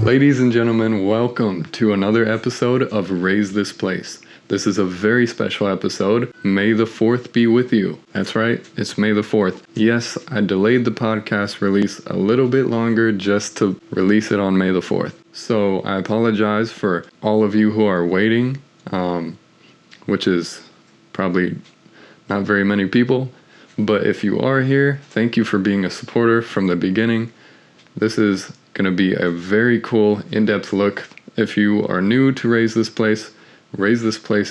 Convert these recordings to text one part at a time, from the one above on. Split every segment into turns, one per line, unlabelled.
Ladies and gentlemen, welcome to another episode of Raise This Place. This is a very special episode. May the 4th be with you. That's right, it's May the 4th. Yes, I delayed the podcast release a little bit longer just to release it on May the 4th. So I apologize for all of you who are waiting, which is probably not very many people. But if you are here, thank you for being a supporter from the beginning. This is going to be a very cool, in-depth look. If you are new to Raise This Place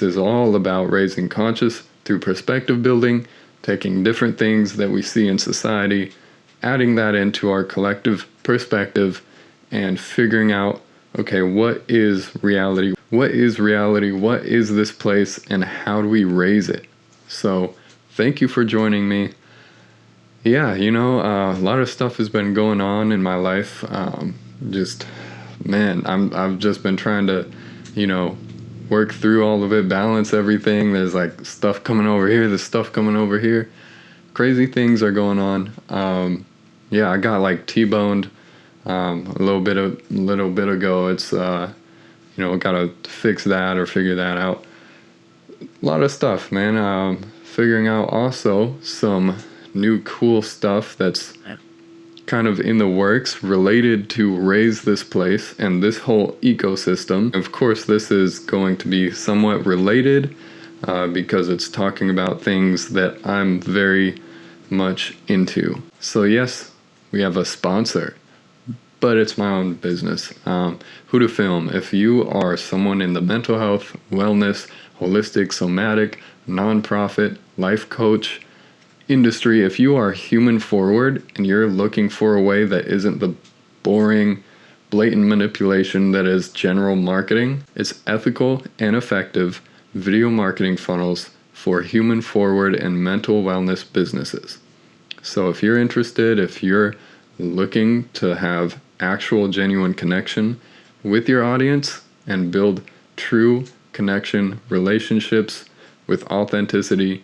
is all about raising conscious through perspective building, taking different things that we see in society, adding that into our collective perspective, and figuring out, okay, what is reality? What is reality? What is this place? And how do we raise it? So, thank you for joining me. Yeah, a lot of stuff has been going on in my life. I've just been trying to, work through all of it, balance everything. There's like stuff coming over here, there's stuff coming over here. Crazy things are going on. I got like T-boned a little bit ago. It's gotta fix that or figure that out. A lot of stuff, man. Figuring out also some new cool stuff that's kind of in the works related to Raise This Place and this whole ecosystem. Of course, this is going to be somewhat related because it's talking about things that I'm very much into. So yes, we have a sponsor, but it's my own business. Who to Film. If you are someone in the mental health, wellness, holistic, somatic, nonprofit, life coach industry, if you are human forward and you're looking for a way that isn't the boring, blatant manipulation that is general marketing, it's ethical and effective video marketing funnels for human forward and mental wellness businesses. So if you're interested, if you're looking to have actual genuine connection with your audience and build true connection relationships with authenticity,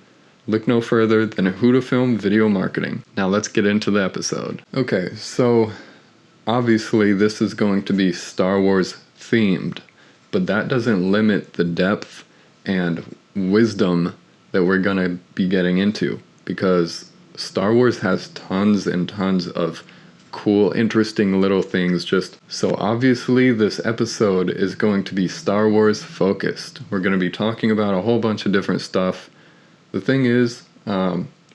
look no further than Who to Film video marketing. Now let's get into the episode. Okay, so obviously this is going to be Star Wars themed, but that doesn't limit the depth and wisdom that we're going to be getting into, because Star Wars has tons and tons of cool, interesting little things. So obviously this episode is going to be Star Wars focused. We're going to be talking about a whole bunch of different stuff. The thing is,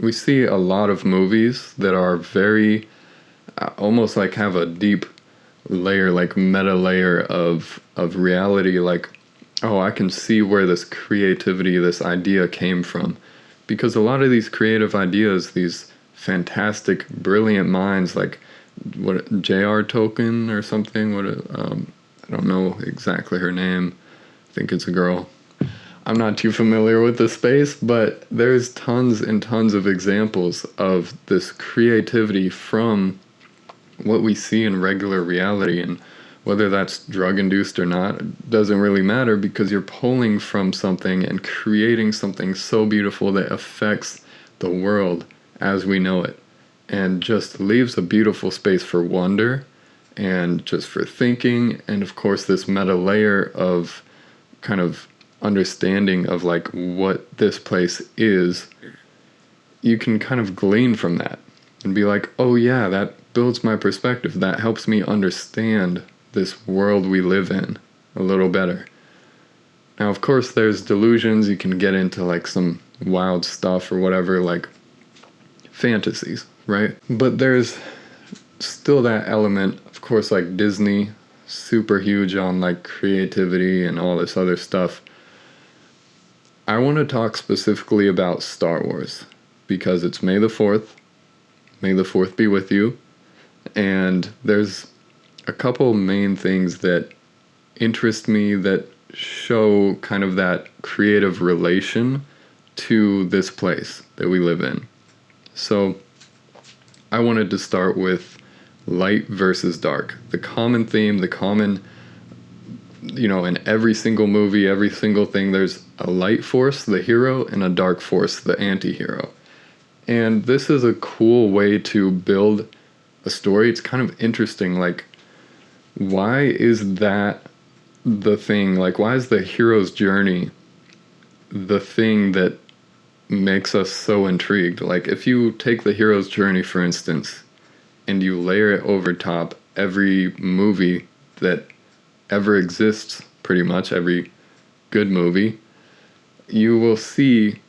we see a lot of movies that are very, almost like have a deep layer, like meta layer of reality, like, oh, I can see where this creativity, this idea came from. Because a lot of these creative ideas, these fantastic, brilliant minds, like what J.R. Tolkien or something, I don't know exactly her name, I think it's a girl. I'm not too familiar with the space, but there's tons and tons of examples of this creativity from what we see in regular reality, and whether that's drug-induced or not doesn't really matter, because you're pulling from something and creating something so beautiful that affects the world as we know it, and just leaves a beautiful space for wonder and just for thinking, and of course this meta layer of kind of understanding of like what this place is. You can kind of glean from that and be like, oh yeah, that builds my perspective, that helps me understand this world we live in a little better. Now of course there's delusions, you can get into like some wild stuff or whatever, like fantasies, right? But there's still that element, of course, like Disney, super huge on like creativity and all this other stuff. I want to talk specifically about Star Wars because it's May the 4th. May the 4th be with you. And there's a couple main things that interest me that show kind of that creative relation to this place that we live in. So I wanted to start with light versus dark. The common theme, in every single movie, every single thing, there's a light force, the hero, and a dark force, the anti-hero. And this is a cool way to build a story. It's kind of interesting, like why is that the thing? Like, why is the hero's journey the thing that makes us so intrigued? Like, if you take the hero's journey, for instance, and you layer it over top every movie that ever exists, pretty much every good movie, you will see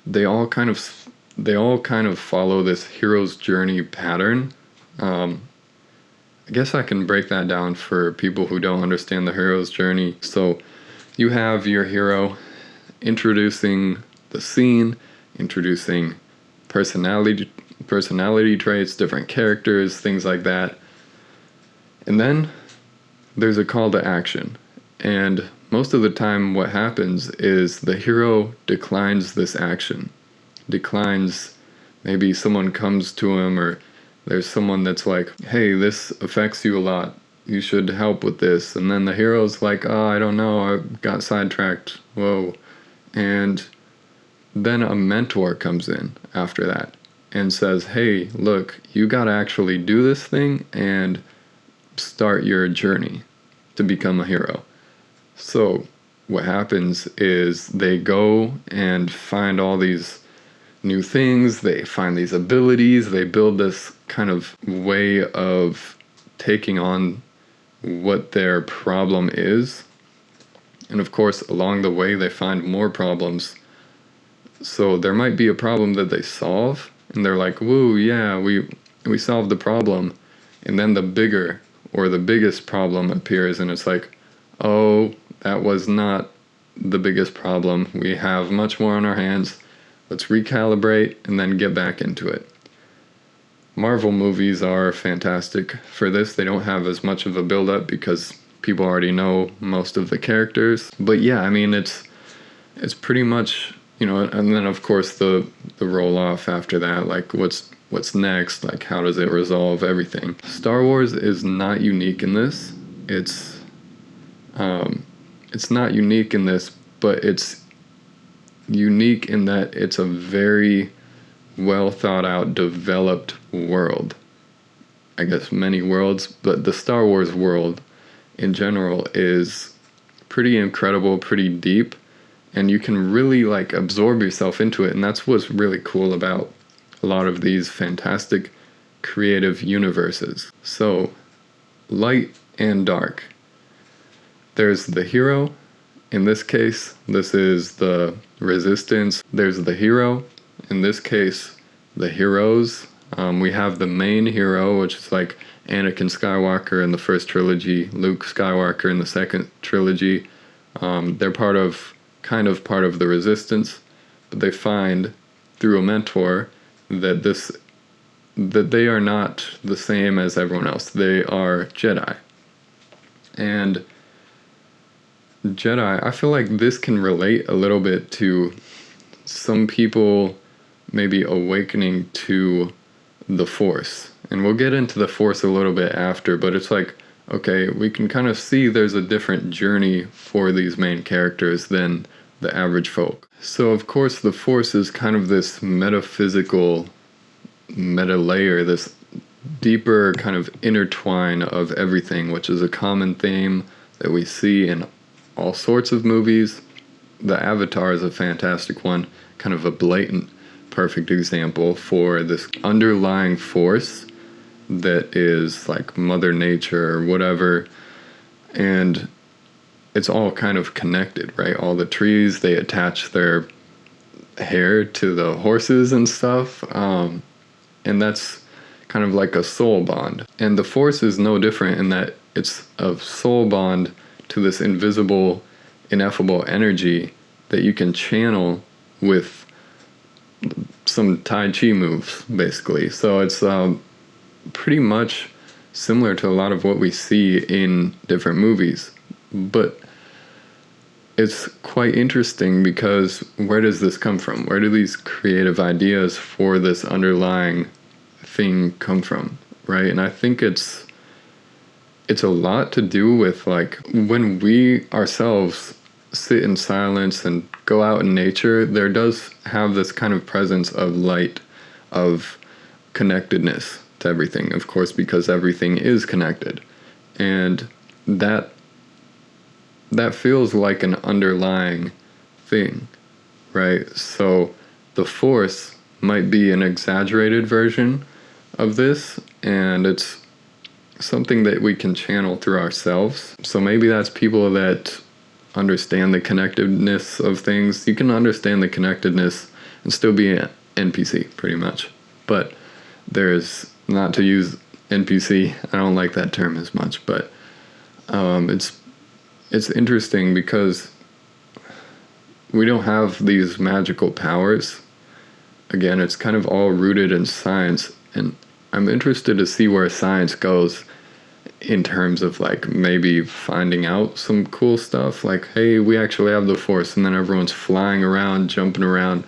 they all kind of follow this hero's journey pattern. I guess I can break that down for people who don't understand the hero's journey. So you have your hero introducing the scene, introducing personality traits, different characters, things like that. And then there's a call to action. And most of the time what happens is the hero declines this action. Maybe someone comes to him, or there's someone that's like, hey, this affects you a lot. You should help with this. And then the hero's like, oh, I don't know. I got sidetracked. Whoa. And then a mentor comes in after that and says, hey, look, you got to actually do this thing and start your journey to become a hero. So what happens is they go and find all these new things, they find these abilities, they build this kind of way of taking on what their problem is. And of course, along the way, they find more problems. So there might be a problem that they solve, and they're like, woo, yeah, we solved the problem. And then the bigger or the biggest problem appears, and it's like, oh, that was not the biggest problem. We have much more on our hands. Let's recalibrate and then get back into it. Marvel movies are fantastic for this. They don't have as much of a build-up because people already know most of the characters. But yeah, I mean, it's pretty much, and then of course the roll-off after that, like what's next, like how does it resolve everything. Star Wars is not unique in this. It's not unique in this, but it's unique in that it's a very well thought out, developed world. I guess many worlds, but the Star Wars world in general is pretty incredible, pretty deep, and you can really like absorb yourself into it. And that's what's really cool about a lot of these fantastic creative universes. So light and dark. There's the hero. In this case, this is the resistance. There's the hero. In this case, the heroes. We have the main hero, which is like Anakin Skywalker in the first trilogy, Luke Skywalker in the second trilogy. They're part of the resistance, but they find through a mentor that they are not the same as everyone else. They are Jedi. And Jedi, I feel like this can relate a little bit to some people maybe awakening to the Force. And we'll get into the Force a little bit after, but it's like, okay, we can kind of see there's a different journey for these main characters than the average folk. So of course the Force is kind of this metaphysical meta layer, this deeper kind of intertwine of everything, which is a common theme that we see in all sorts of movies. The Avatar is a fantastic one, kind of a blatant, perfect example for this underlying force that is like Mother Nature or whatever, and it's all kind of connected, right? All the trees, they attach their hair to the horses and stuff, and that's kind of like a soul bond. And the Force is no different in that it's a soul bond to this invisible, ineffable energy that you can channel with some Tai Chi moves, basically. So it's pretty much similar to a lot of what we see in different movies. But it's quite interesting because where does this come from? Where do these creative ideas for this underlying thing come from, right? And I think it's a lot to do with like when we ourselves sit in silence and go out in nature, there does have this kind of presence of light, of connectedness to everything, of course, because everything is connected. And that feels like an underlying thing, right? So the Force might be an exaggerated version of this, and it's something that we can channel through ourselves. So maybe that's people that understand the connectedness of things. You can understand the connectedness and still be an NPC, pretty much. But there's, not to use NPC, I don't like that term as much, but it's interesting because we don't have these magical powers. Again, it's kind of all rooted in science, and I'm interested to see where science goes in terms of like maybe finding out some cool stuff, like, hey, we actually have the Force, and then everyone's flying around, jumping around.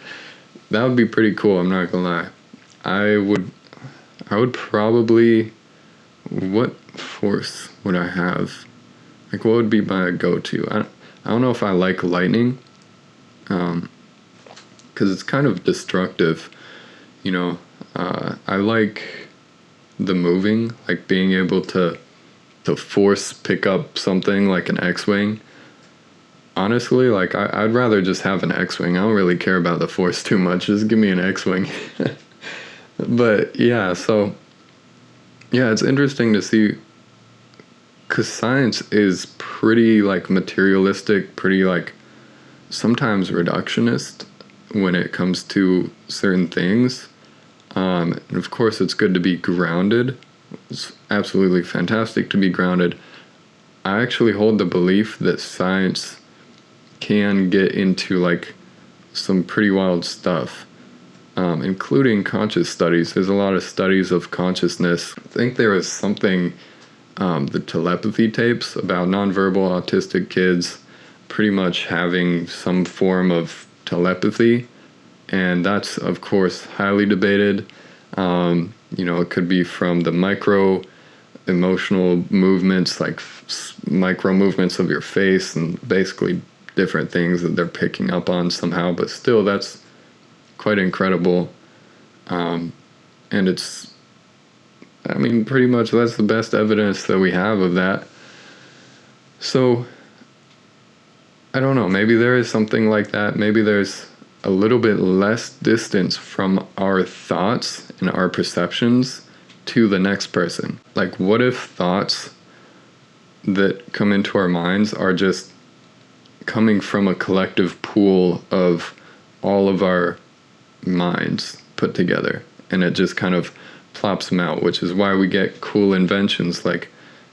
That would be pretty cool, I'm not gonna lie. I would probably, what Force would I have? Like, what would be my go-to? I don't know if I like lightning, because it's kind of destructive, you know. I like the moving, like being able to force pick up something like an X-Wing. Honestly, like, I'd rather just have an X-Wing. I don't really care about the Force too much. Just give me an X-Wing. But yeah, so yeah, it's interesting to see, because science is pretty like materialistic, pretty like sometimes reductionist when it comes to certain things. And of course, it's good to be grounded. It's absolutely fantastic to be grounded. I actually hold the belief that science can get into like some pretty wild stuff, including conscious studies. There's a lot of studies of consciousness. I think there was something, the telepathy tapes about nonverbal autistic kids pretty much having some form of telepathy, and that's of course highly debated. It could be from the micro emotional movements, like micro movements of your face, and basically different things that they're picking up on somehow, but still that's quite incredible. And it's, I mean, pretty much that's the best evidence that we have of that. So I don't know, maybe there is something like that. Maybe there's a little bit less distance from our thoughts and our perceptions to the next person. Like, what if thoughts that come into our minds are just coming from a collective pool of all of our minds put together, and it just kind of plops them out, which is why we get cool inventions like,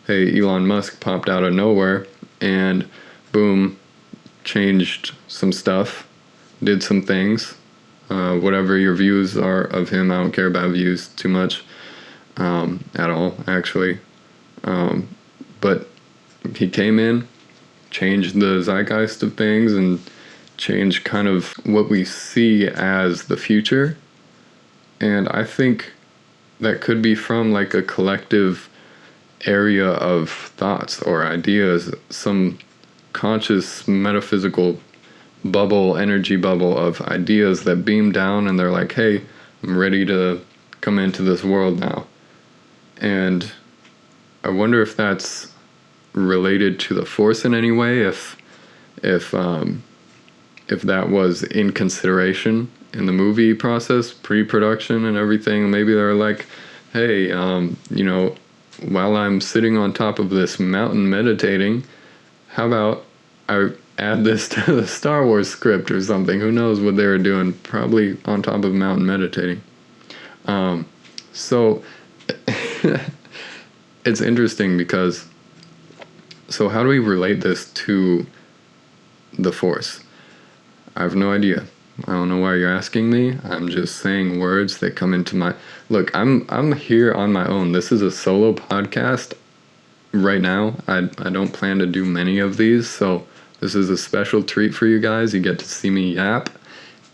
hey, Elon Musk popped out of nowhere and boom, changed some stuff, did some things. Whatever your views are of him, I don't care about views too much at all, actually. But he came in, changed the zeitgeist of things, and changed kind of what we see as the future. And I think that could be from like a collective area of thoughts or ideas, some conscious metaphysical bubble, energy bubble of ideas that beam down, and they're like, hey, I'm ready to come into this world now. And I wonder if that's related to the Force in any way, if that was in consideration in the movie process, pre-production and everything. Maybe they're like, hey, while I'm sitting on top of this mountain meditating, how about I add this to the Star Wars script or something? Who knows what they were doing? Probably on top of a mountain meditating. So it's interesting because, so how do we relate this to the Force? I have no idea. I don't know why you're asking me. I'm just saying words that come into my... Look, I'm here on my own. This is a solo podcast right now. I don't plan to do many of these, so this is a special treat for you guys. You get to see me yap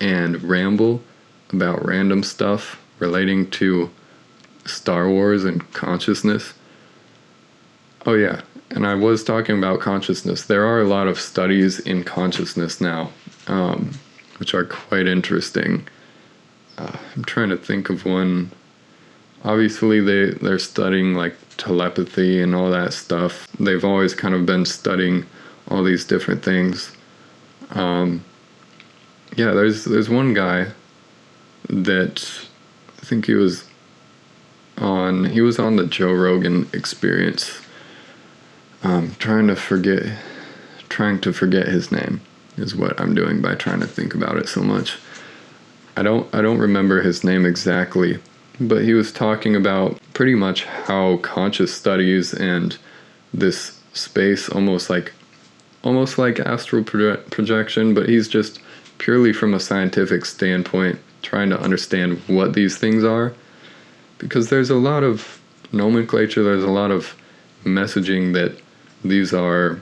and ramble about random stuff relating to Star Wars and consciousness. Oh yeah, and I was talking about consciousness. There are a lot of studies in consciousness now, which are quite interesting. I'm trying to think of one. Obviously, they're studying like telepathy and all that stuff. They've always kind of been studying all these different things. There's one guy that I think he was on the Joe Rogan Experience. Trying to forget his name is what I'm doing by trying to think about it so much. I don't remember his name exactly, but he was talking about pretty much how conscious studies and this space almost like astral projection, but he's just purely from a scientific standpoint trying to understand what these things are, because there's a lot of nomenclature, there's a lot of messaging that these are,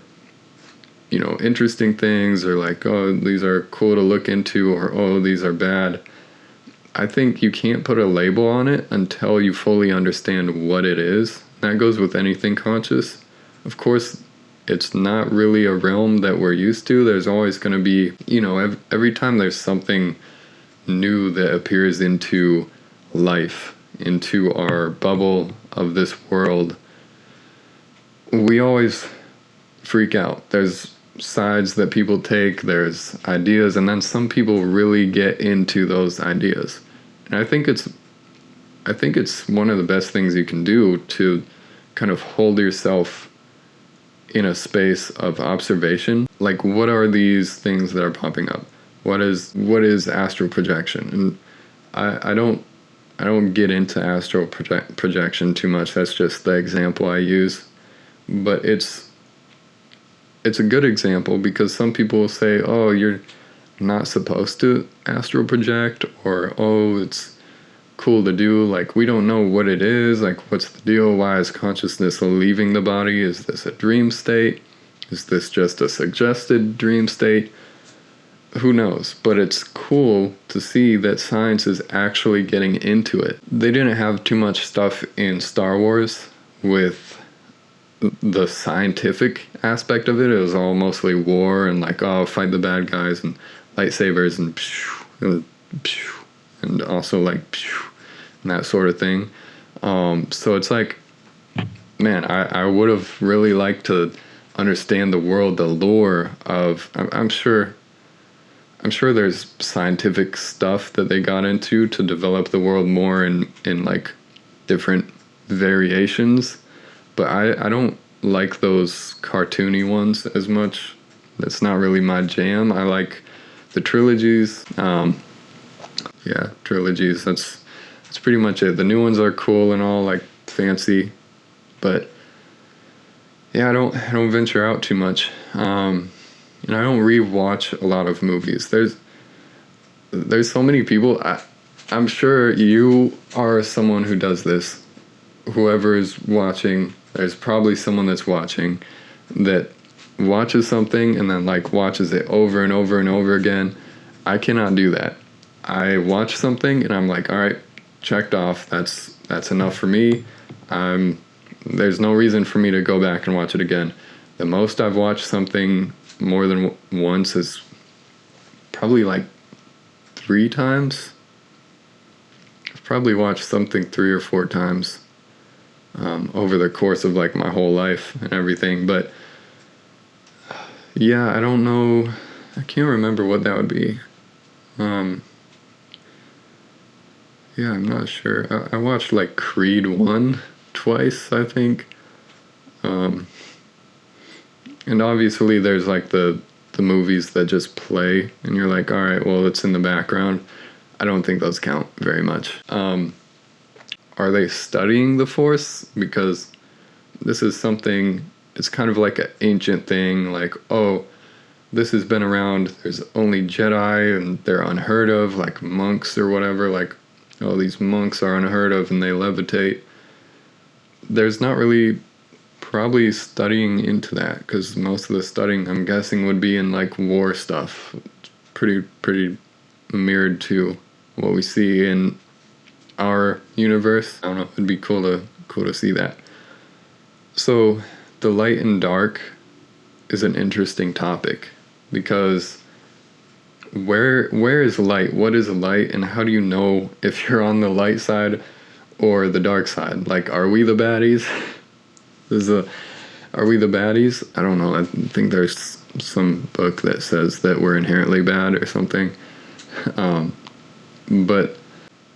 interesting things, or like, oh, these are cool to look into, or oh, these are bad. I think you can't put a label on it until you fully understand what it is. That goes with anything conscious. Of course, it's not really a realm that we're used to. There's always going to be, every time there's something new that appears into life, into our bubble of this world, we always freak out. There's sides that people take, there's ideas, and then some people really get into those ideas. And I think it's one of the best things you can do to kind of hold yourself in a space of observation. Like, what are these things that are popping up? What is astral projection? And I don't get into astral projection too much. That's just the example I use. But it's a good example, because some people will say, oh, you're not supposed to astral project, or oh, it's cool to do, like, we don't know what it is, like, what's the deal, why is consciousness leaving the body, is this a dream state, is this just a suggested dream state, who knows, but it's cool to see that science is actually getting into it. They didn't have too much stuff in Star Wars with the scientific aspect of it. It was all mostly war and like, oh, fight the bad guys and lightsabers and also like and that sort of thing. So it's like, man, I would have really liked to understand the world, the lore of, I'm sure there's scientific stuff that they got into to develop the world more in like different variations. But I don't like those cartoony ones as much. That's not really my jam. I like the trilogies. Trilogies. That's pretty much it. The new ones are cool and all, like, fancy, but yeah, I don't venture out too much. And I don't rewatch a lot of movies. There's so many people. I'm sure you are someone who does this. Whoever is watching, there's probably someone that's watching that watches something and then like watches it over and over and over again. I cannot do that. I watch something and I'm like, all right, checked off. That's enough for me. There's no reason for me to go back and watch it again. The most I've watched something more than once is probably like 3 times. I've probably watched something 3 or 4 times. Over the course of like my whole life and everything, but yeah, I don't know, I can't remember what that would be. I'm not sure. I watched like Creed 1 twice, I think. And obviously there's like the movies that just play and you're like, all right, well, it's in the background. I don't think those count very much. Are they studying the Force? Because this is something, it's kind of like an ancient thing, like, oh, this has been around, there's only Jedi and they're unheard of, like monks or whatever, like, oh, these monks are unheard of and they levitate. There's not really probably studying into that, because most of the studying, I'm guessing, would be in like war stuff. It's pretty mirrored to what we see in our universe. I don't know, it'd be cool to see that. So the light and dark is an interesting topic, because where is light? What is light, and how do you know if you're on the light side or the dark side? Like, are we the baddies? Are we the baddies? I don't know. I think there's some book that says that we're inherently bad or something. But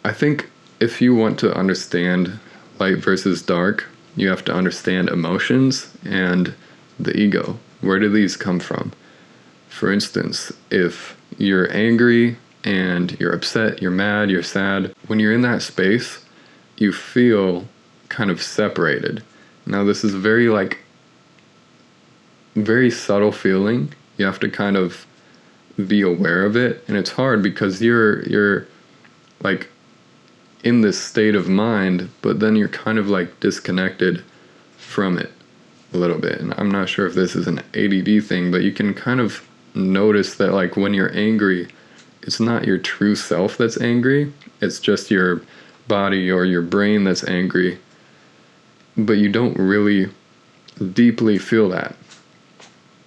I think if you want to understand light versus dark, you have to understand emotions and the ego. Where do these come from? For instance, if you're angry and you're upset, you're mad, you're sad, when you're in that space, you feel kind of separated. Now, this is very subtle feeling. You have to kind of be aware of it, and it's hard because you're like in this state of mind, but then you're kind of like disconnected from it a little bit. And I'm not sure if this is an ADD thing, but you can kind of notice that like when you're angry, it's not your true self that's angry, it's just your body or your brain that's angry, but you don't really deeply feel that.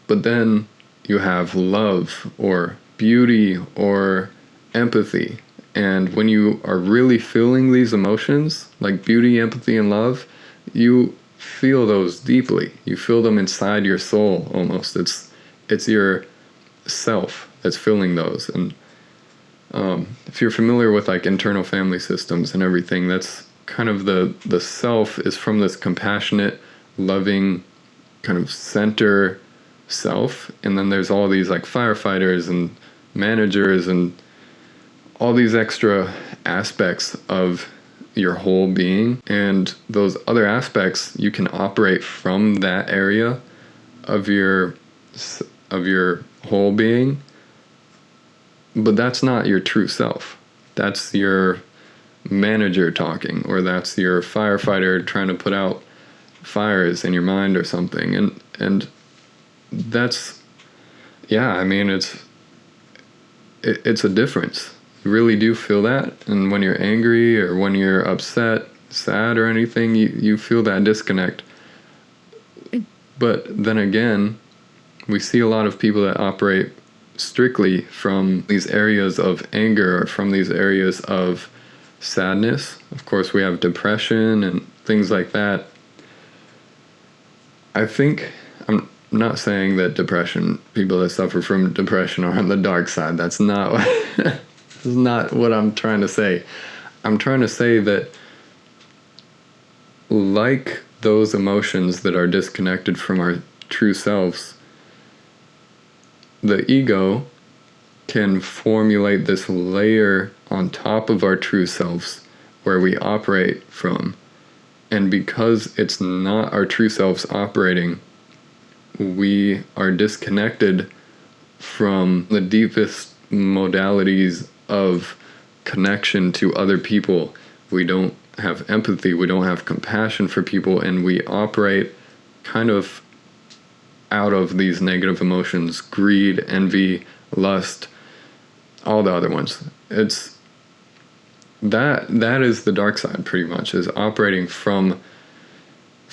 But then you have love or beauty or empathy. And when you are really feeling these emotions, like beauty, empathy, and love, you feel those deeply. You feel them inside your soul almost. It's your self that's feeling those. And if you're familiar with like internal family systems and everything, that's kind of the self is from this compassionate, loving kind of center self. And then there's all these like firefighters and managers and all these extra aspects of your whole being, and those other aspects you can operate from that area of your whole being, but that's not your true self. That's your manager talking, or that's your firefighter trying to put out fires in your mind or something. And that's, yeah, I mean, it's a difference. You really do feel that. And when you're angry or when you're upset, sad or anything, you feel that disconnect. But then again, we see a lot of people that operate strictly from these areas of anger or from these areas of sadness. Of course, we have depression and things like that. I think, I'm not saying that people that suffer from depression are on the dark side. That's not is not what I'm trying to say. I'm trying to say that like those emotions that are disconnected from our true selves, the ego can formulate this layer on top of our true selves where we operate from. And because it's not our true selves operating, we are disconnected from the deepest modalities of connection to other people. We don't have empathy, we don't have compassion for people, and we operate kind of out of these negative emotions: greed, envy, lust, all the other ones. It's that is the dark side, pretty much, is operating from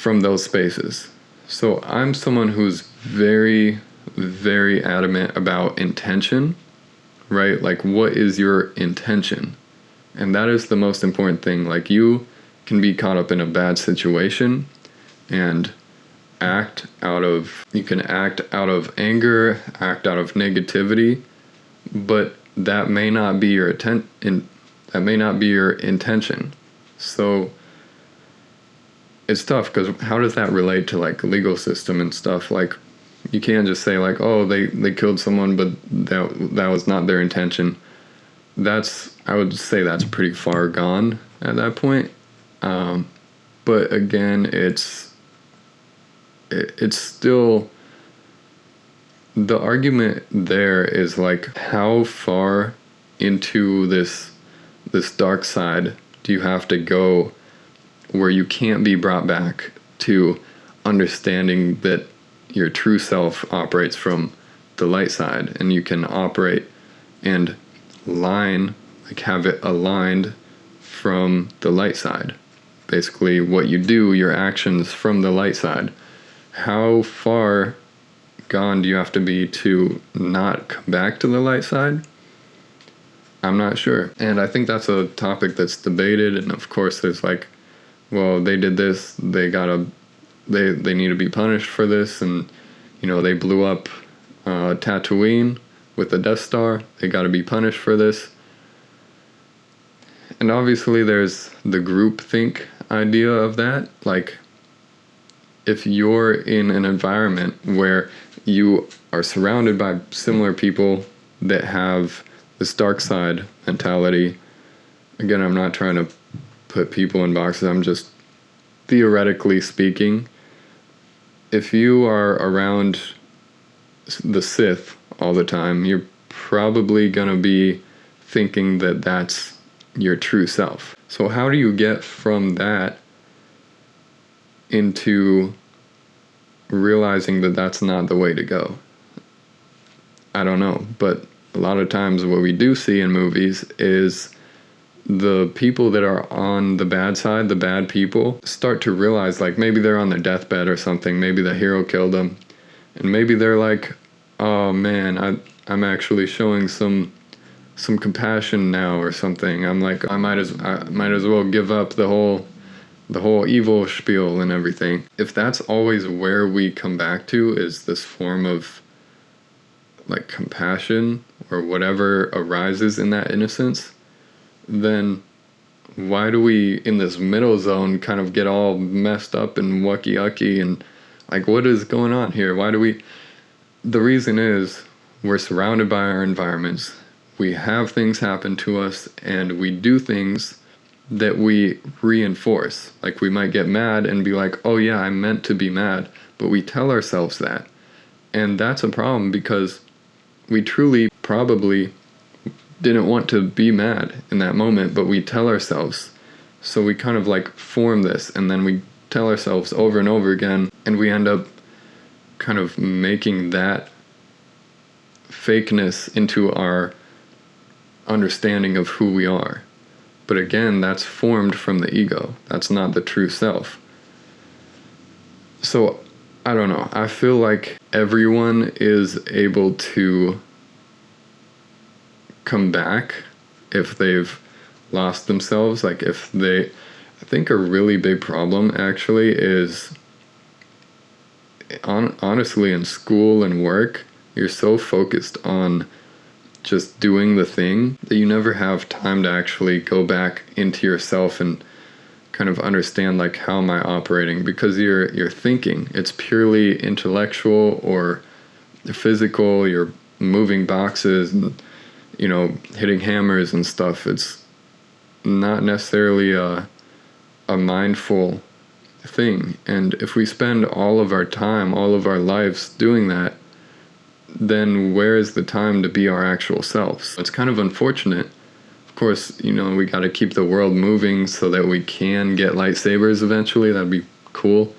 those spaces. So I'm someone who's very, very adamant about intention, right? Like, what is your intention? And that is the most important thing. Like, you can be caught up in a bad situation and you can act out of anger, act out of negativity, but that may not be your intention. So it's tough, because how does that relate to like legal system and stuff? Like, you can't just say like, oh, they killed someone, but that was not their intention. I would say that's pretty far gone at that point. But again, it's still, the argument there is like, how far into this dark side do you have to go where you can't be brought back to understanding that your true self operates from the light side, and you can operate and have it aligned from the light side. Basically, what you do, your actions from the light side. How far gone do you have to be to not come back to the light side? I'm not sure. And I think that's a topic that's debated, and of course there's like, well, they did this, they got a they need to be punished for this, and they blew up Tatooine with the Death Star. They got to be punished for this. And obviously there's the groupthink idea of that. Like, if you're in an environment where you are surrounded by similar people that have this dark side mentality, again, I'm not trying to put people in boxes, I'm just theoretically speaking, if you are around the Sith all the time, you're probably going to be thinking that that's your true self. So how do you get from that into realizing that that's not the way to go? I don't know, but a lot of times what we do see in movies is the people that are on the bad side, the bad people, start to realize, like, maybe they're on their deathbed or something, maybe the hero killed them, and maybe they're like, oh man, I'm actually showing some compassion now or something. I'm like, I might as well give up the whole evil spiel and everything. If that's always where we come back to, is this form of like compassion or whatever arises in that innocence, then why do we in this middle zone kind of get all messed up and wucky and like, what is going on here? The reason is we're surrounded by our environments. We have things happen to us, and we do things that we reinforce. Like, we might get mad and be like, oh yeah, I meant to be mad, but we tell ourselves that. And that's a problem, because we truly probably didn't want to be mad in that moment, but we tell ourselves. So we kind of like form this, and then we tell ourselves over and over again, and we end up kind of making that fakeness into our understanding of who we are. But again, that's formed from the ego. That's not the true self. So I don't know. I feel like everyone is able to come back if they've lost themselves. Like, I think a really big problem actually is, honestly, in school and work, you're so focused on just doing the thing that you never have time to actually go back into yourself and kind of understand, like, how am I operating? Because you're thinking, it's purely intellectual or physical. You're moving boxes and hitting hammers and stuff. It's not necessarily a mindful thing. And if we spend all of our time, all of our lives doing that, then where is the time to be our actual selves? It's kind of unfortunate. Of course, we got to keep the world moving so that we can get lightsabers eventually. That'd be cool.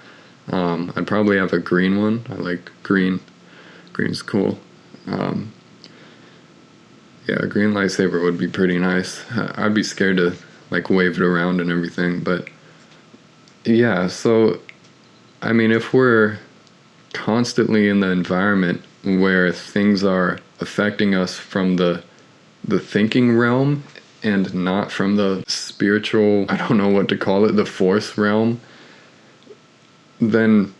I'd probably have a green one. I like green. Green's cool. Yeah, a green lightsaber would be pretty nice. I'd be scared to like wave it around and everything, but yeah, so I mean, if we're constantly in the environment where things are affecting us from the thinking realm and not from the spiritual, I don't know what to call it, the force realm, then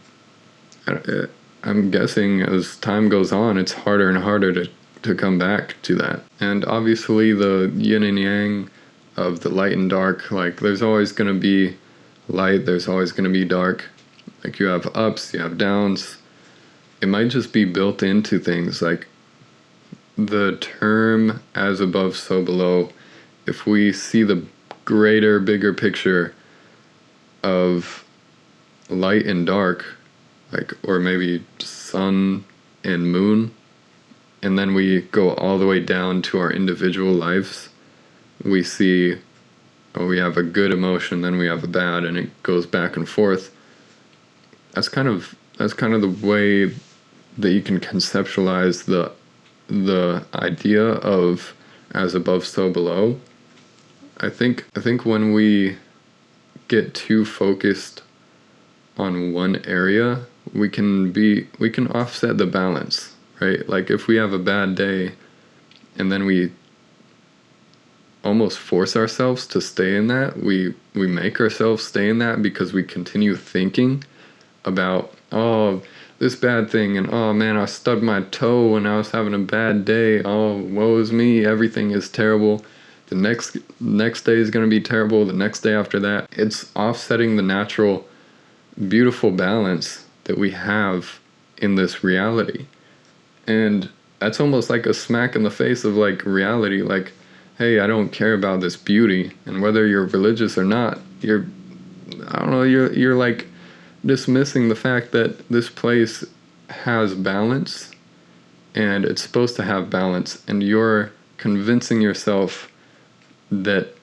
I'm guessing as time goes on, it's harder and harder to come back to that. And obviously the yin and yang of the light and dark, like, there's always going to be light, there's always going to be dark. Like, you have ups, you have downs. It might just be built into things, like the term as above, so below. If we see the greater, bigger picture of light and dark, like, or maybe sun and moon, and then we go all the way down to our individual lives, we see, we have a good emotion, then we have a bad, and it goes back and forth. That's kind of the way that you can conceptualize the idea of as above, so below. I think when we get too focused on one area, we can offset the balance, right? Like, if we have a bad day and then we almost force ourselves to stay in that, we make ourselves stay in that because we continue thinking about, oh, this bad thing, and oh man, I stubbed my toe and I was having a bad day. Oh, woe is me. Everything is terrible. The next day is going to be terrible. The next day after that. It's offsetting the natural, beautiful balance that we have in this reality. And that's almost like a smack in the face of like reality. Like, hey, I don't care about this beauty. And whether you're religious or not, you're like dismissing the fact that this place has balance and it's supposed to have balance, and you're convincing yourself that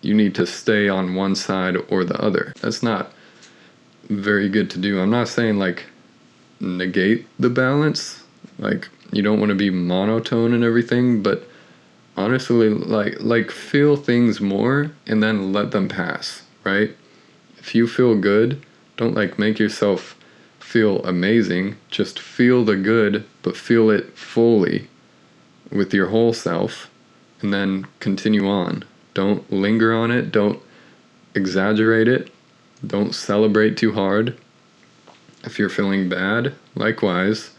you need to stay on one side or the other. That's not very good to do. I'm not saying like negate the balance, like you don't want to be monotone and everything, but honestly, like feel things more and then let them pass, right? If you feel good, don't like make yourself feel amazing. Just feel the good, but feel it fully with your whole self, and then continue on. Don't linger on it. Don't exaggerate it. Don't celebrate too hard. If you're feeling bad, likewise,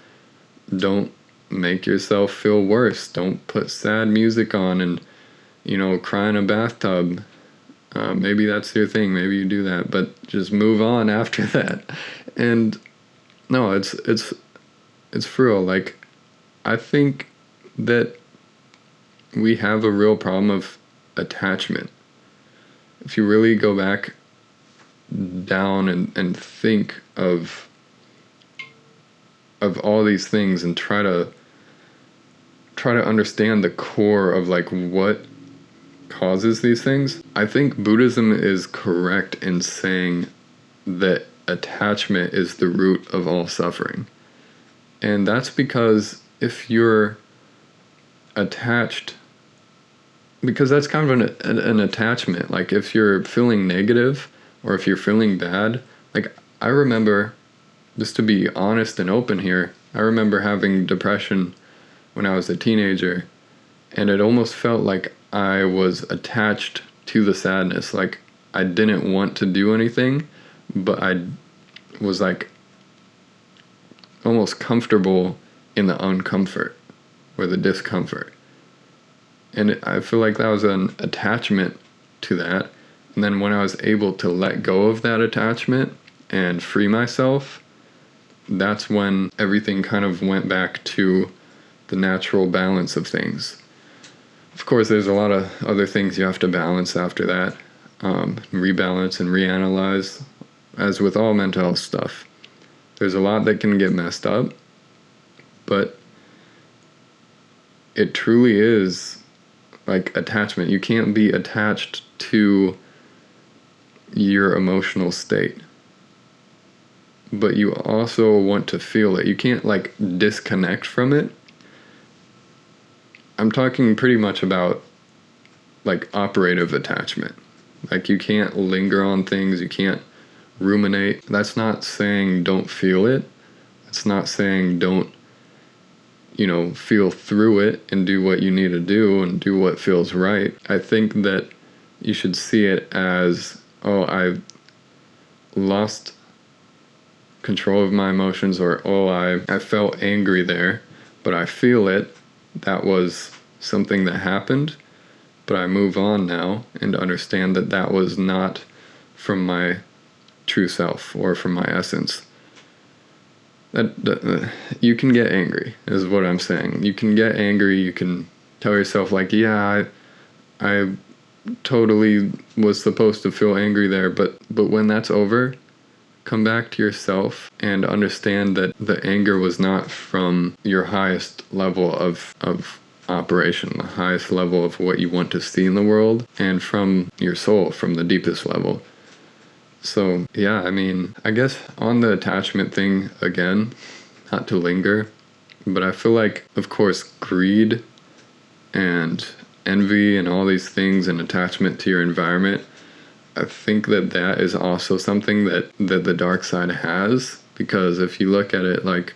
don't make yourself feel worse. Don't put sad music on and, cry in a bathtub. Maybe that's your thing. Maybe you do that, but just move on after that. And no, it's for real. Like, I think that we have a real problem of attachment. If you really go back down and think of all these things and try to understand the core of like what causes these things, I think Buddhism is correct in saying that attachment is the root of all suffering. And that's because if you're attached, because that's kind of an attachment, like if you're feeling negative or if you're feeling bad, like I remember, just to be honest and open here, I remember having depression when I was a teenager, and it almost felt like I was attached to the sadness. Like I didn't want to do anything, but I was like almost comfortable in the uncomfort or the discomfort. And I feel like that was an attachment to that. And then when I was able to let go of that attachment and free myself, that's when everything kind of went back to the natural balance of things. Of course, there's a lot of other things you have to balance after that, rebalance and reanalyze, as with all mental health stuff. There's a lot that can get messed up, but it truly is like attachment. You can't be attached to your emotional state, but you also want to feel it. You can't like disconnect from it. I'm talking pretty much about like operative attachment. Like you can't linger on things, you can't ruminate. That's not saying don't feel it. It's not saying don't, feel through it and do what you need to do and do what feels right. I think that you should see it as, oh, I lost control of my emotions, or oh, I felt angry there, but I feel it. That was something that happened, but I move on now and understand that that was not from my true self or from my essence. That you can get angry is what I'm saying. You can get angry. You can tell yourself like, yeah, I totally was supposed to feel angry there, but when that's over, come back to yourself and understand that the anger was not from your highest level of operation, the highest level of what you want to see in the world, and from your soul, from the deepest level. So yeah, I mean, I guess on the attachment thing again, not to linger, but I feel like, of course, greed and envy and all these things and attachment to your environment, I think that is also something that the dark side has, because if you look at it like,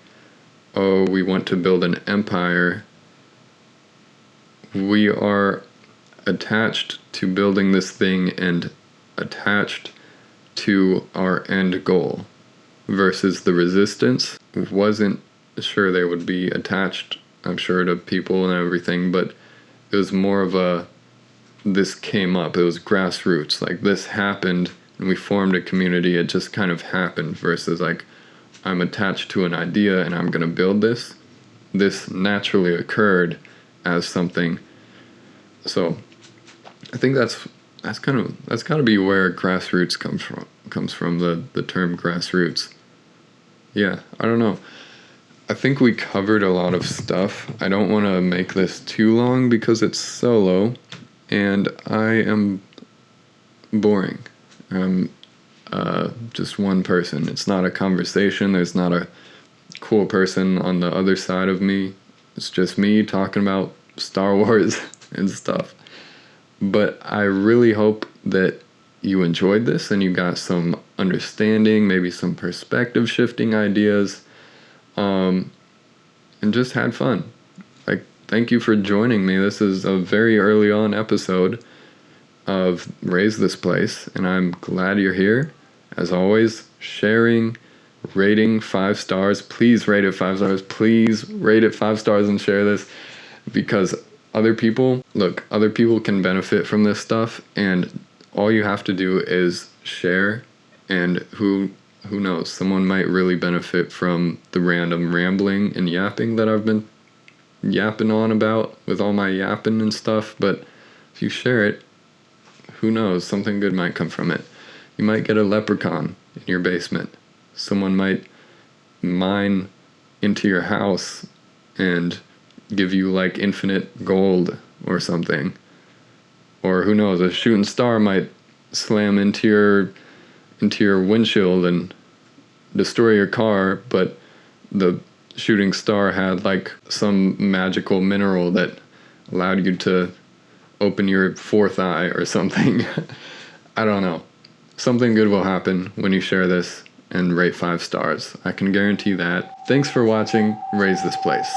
oh, we want to build an empire, we are attached to building this thing and attached to our end goal. versus the resistance. Wasn't sure they would be attached, I'm sure, to people and everything, but it was more of a, this came up, it was grassroots, like this happened and we formed a community, it just kind of happened, versus like I'm attached to an idea and I'm going to build this. This naturally occurred as something. So I think that's got to be where grassroots comes from the term grassroots. Yeah, I don't know. I think we covered a lot of stuff. I don't want to make this too long because it's solo and I am boring. I'm just one person. It's not a conversation. There's not a cool person on the other side of me. It's just me talking about Star Wars and stuff. But I really hope that you enjoyed this and you got some understanding, maybe some perspective shifting ideas, and just had fun. Like, thank you for joining me. This is a very early on episode of Raise This Place, and I'm glad you're here. As always, sharing, rating 5 stars. Please rate it 5 stars. Please rate it 5 stars and share this, because other people can benefit from this stuff, and all you have to do is share, and who knows, someone might really benefit from the random rambling and yapping that I've been yapping on about with all my yapping and stuff. But if you share it, who knows, something good might come from it. You might get a leprechaun in your basement. Someone might mine into your house and give you like infinite gold or something. Or who knows, a shooting star might slam into your windshield and destroy your car, but the shooting star had like some magical mineral that allowed you to open your fourth eye or something. I don't know. Something good will happen when you share this and rate 5 stars. I can guarantee that. Thanks for watching Raise This Place.